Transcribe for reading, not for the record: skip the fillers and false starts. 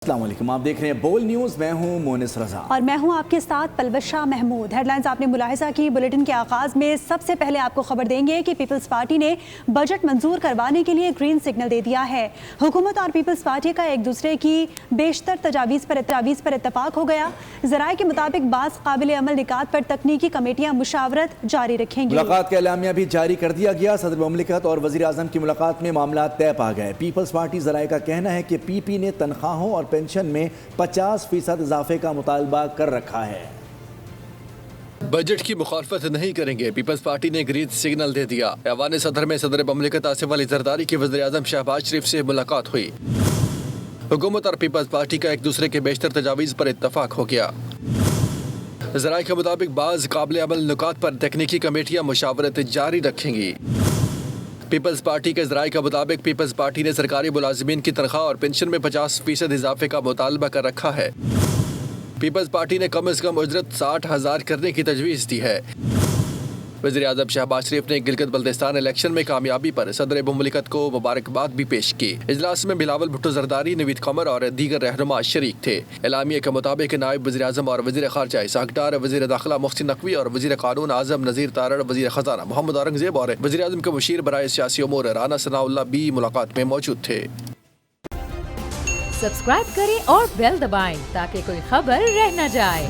السلام علیکم، آپ دیکھ رہے ہیں بول نیوز، میں ہوں مونس رضا اور میں ہوں آپ کے ساتھ پلوشہ محمود۔ ہیڈ لائنز آپ نے ملاحظہ کی۔ بلیٹن کے آغاز میں سب سے پہلے آپ کو خبر دیں گے کہ پیپلز پارٹی نے بجٹ منظور کروانے کے لیے گرین سگنل دے دیا ہے۔ حکومت اور پیپلز پارٹی کا ایک دوسرے کی بیشتر تجاویز پر اتفاق ہو گیا۔ ذرائع کے مطابق بعض قابل عمل نکات پر تکنیکی کمیٹیاں مشاورت جاری رکھیں گی۔ ملاقات کا اعلامیہ بھی جاری کر دیا گیا۔ صدر مملکت اور وزیر اعظم کی ملاقات میں معاملات طے پا گئے۔ پیپلز پارٹی ذرائع کا کہنا ہے کہ پی پی نے تنخواہوں اور پینشن میں 50% اضافے کا مطالبہ کر رکھا ہے۔ بجٹ کی مخالفت نہیں کریں گے، پیپلز پارٹی نے گرین سگنل دے دیا۔ ایوان صدر میں صدر مملکت آصف علی زرداری کی وزیر اعظم شہباز شریف سے ملاقات ہوئی۔ حکومت اور پیپلز پارٹی کا ایک دوسرے کے بیشتر تجاویز پر اتفاق ہو گیا۔ ذرائع کے مطابق بعض قابل عمل نکات پر تکنیکی کمیٹیاں مشاورت جاری رکھیں گی۔ پیپلز پارٹی کے ذرائع کے مطابق پیپلز پارٹی نے سرکاری ملازمین کی تنخواہ اور پینشن میں 50% اضافے کا مطالبہ کر رکھا ہے۔ پیپلز پارٹی نے کم از کم اجرت 60,000 کرنے کی تجویز دی ہے۔ وزیر اعظم شہباز شریف نے گلگت بلتستان الیکشن میں کامیابی پر صدر مملکت کو مبارکباد بھی پیش کی۔ اجلاس میں بلاول بھٹو زرداری، نوید قمر اور دیگر رہنما شریک تھے۔ اعلامیے کے مطابق نائب وزیر اعظم اور وزیر خارجہ اسحاق ڈار، وزیر داخلہ محسن نقوی اور وزیر قانون اعظم نذیر تارڑ، وزیر خزانہ محمد اورنگزیب اور وزیر اعظم کے مشیر برائے سیاسی امور رانا ثناء اللہ بھی ملاقات میں موجود تھے۔ سبسکرائب کریں اور بیل دبائیں تاکہ کوئی خبر رہ نہ جائے۔